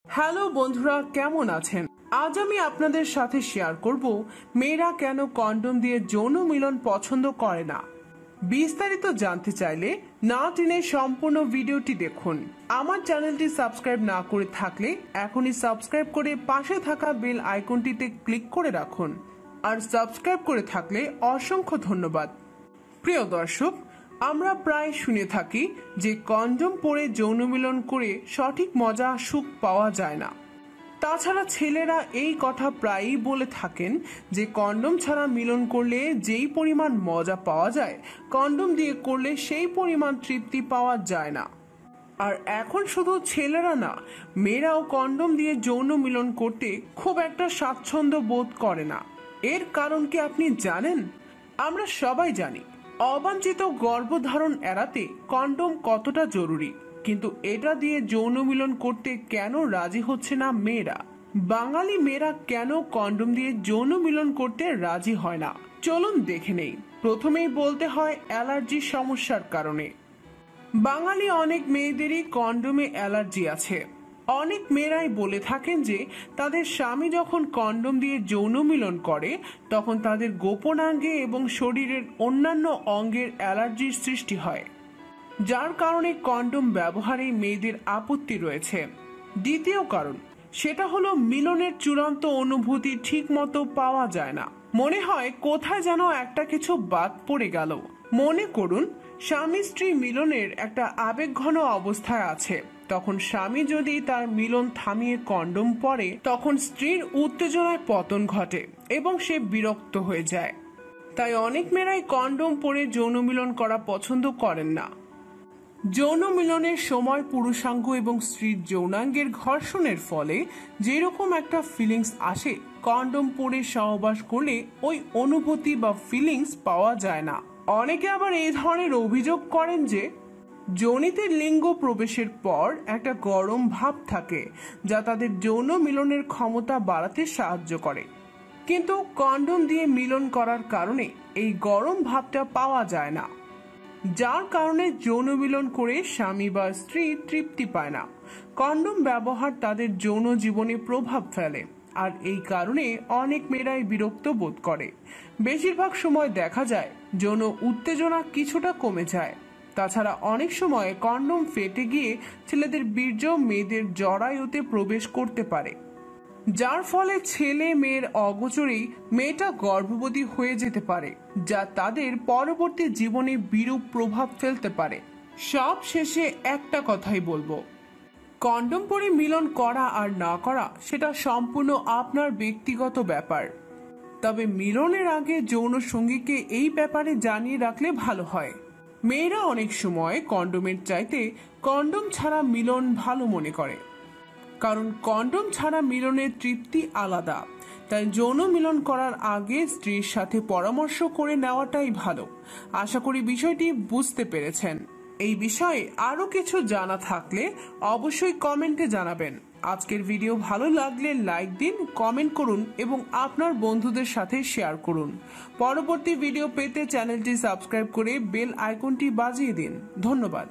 Hello বন্ধুরা, কেমন আছেন? আজ আমি আপনাদের সাথে শেয়ার করব মেয়েরা কেন কন্ডম দিয়ে যৌন মিলন পছন্দ করে না। বিস্তারিত জানতে চাইলে না টেনে সম্পূর্ণ ভিডিওটি দেখুন। আমার চ্যানেলটি সাবস্ক্রাইব না করে থাকলে এখনই সাবস্ক্রাইব করে পাশে থাকা বেল আইকনটিতে ক্লিক করে রাখুন। আর সাবস্ক্রাইব করে থাকলে অসংখ্য ধন্যবাদ। প্রিয় দর্শক, আমরা প্রায় শুনে থাকি যে কন্ডম পরে যৌন মিলন করে সঠিক মজা সুখ পাওয়া যায় না। তাছাড়া ছেলেরা এই কথা প্রায়ই বলে থাকেন যে কন্ডম ছাড়া মিলন করলে যেই পরিমাণ মজা পাওয়া যায় কন্ডম দিয়ে করলে সেই পরিমাণ তৃপ্তি পাওয়া যায় না। আর এখন শুধু ছেলেরা না, মেয়েরাও কন্ডম দিয়ে যৌন মিলন করতে খুব একটা স্বাচ্ছন্দ্য বোধ করে না। এর কারণ কি আপনি জানেন? আমরা সবাই জানি অবাঞ্ছিত গর্ভধারণ এড়াতে কন্ডম কতটা জরুরি, কিন্তু এটা দিয়ে যৌন মিলন করতে কেন রাজি হচ্ছে না মেয়েরা? বাঙালি মেয়েরা কেন কন্ডম দিয়ে যৌন মিলন করতে রাজি হয় না? চলুন দেখে নেই। প্রথমেই বলতে হয় অ্যালার্জির সমস্যার কারণে। বাঙালি অনেক মেয়েদেরই কন্ডমে অ্যালার্জি আছে। অনেক মেয়েরাই বলে থাকেন যে তাদের স্বামী যখন কন্ডম দিয়ে যৌন মিলন করে তখন তাদের গোপনাঙ্গে এবং শরীরের অন্যান্য অঙ্গের অ্যালার্জির সৃষ্টি হয়, যার কারণে কন্ডম ব্যবহারে মেয়েদের আপত্তি রয়েছে। দ্বিতীয় কারণ, সেটা হলো মিলনের চূড়ান্ত অনুভূতি ঠিক মতো পাওয়া যায় না। মনে হয় কোথায় যেন একটা কিছু বাদ পড়ে গেল। মনে করুন স্বামী স্ত্রী মিলনের একটা আবেগঘন অবস্থায় আছে, তখন স্বামী যদি তার মিলন থামিয়ে কন্ডম পরে তখন স্ত্রীর উত্তেজনায় পতন ঘটে এবং সে বিরক্ত হয়ে যায়। তাই অনেক মেয়েরাই কন্ডম পরে যৌন মিলন করা পছন্দ করেন না। যৌন মিলনের সময় পুরুষাঙ্গ এবং স্ত্রীর যৌনাঙ্গের ঘর্ষণের ফলে যেরকম একটা ফিলিংস আসে, কন্ডম পরে সহবাস করলে ওই অনুভূতি বা ফিলিংস পাওয়া যায় না। অনেকে আবার এই ধরনের অভিযোগ করেন যে যোনিতে লিঙ্গ প্রবেশের পর একটা গরম ভাব থাকে যা তাদের যৌন মিলনের ক্ষমতা বাড়াতে সাহায্য করে, কিন্তু কন্ডম দিয়ে মিলন করার কারণে এই গরম ভাবটা পাওয়া যায় না, যার কারণে যৌন মিলন করে স্বামী বা স্ত্রী তৃপ্তি পায় না। কন্ডম ব্যবহার তাদের যৌন জীবনে প্রভাব ফেলে, আর এই কারণে অনেক মেয়েরাই বিরক্ত বোধ করে। বেশিরভাগ সময় দেখা যায় যৌন উত্তেজনা কিছুটা কমে যায়। তাছাড়া অনেক সময় কন্ডম ফেটে গিয়ে ছেলেদের বীর্য মেয়েদের জরায়ুতে প্রবেশ করতে পারে, যার ফলে ছেলে মেয়ের অগোচরেই মেয়েটা গর্ভবতী হয়ে যেতে পারে, যা তাদের পরবর্তী জীবনে বিরূপ প্রভাব ফেলতে পারে। সব শেষে একটা কথাই বলবো, কন্ডম পরে মিলন করা আর না করা সেটা সম্পূর্ণ আপনার ব্যক্তিগত ব্যাপার। তবে মিলনের আগে যৌন সঙ্গীকে এই ব্যাপারে জানিয়ে রাখলে ভালো হয়। মেয়েরা অনেক সময় কন্ডোমের চাইতে কন্ডম ছাড়া মিলন ভালো মনে করে, কারণ কন্ডম ছাড়া মিলনের তৃপ্তি আলাদা। তাই যৌন মিলন করার আগে স্ত্রীর সাথে পরামর্শ করে নেওয়াটাই ভালো। আশা করি বিষয়টি বুঝতে পেরেছেন। এই বিষয়ে আরো কিছু জানা থাকলে অবশ্যই কমেন্টে জানাবেন। আজকের ভিডিও ভালো লাগলে লাইক দিন, কমেন্ট করুন এবং আপনার বন্ধুদের সাথে শেয়ার করুন। পরবর্তী ভিডিও পেতে চ্যানেলটি সাবস্ক্রাইব করে বেল আইকনটি বাজিয়ে দিন। ধন্যবাদ।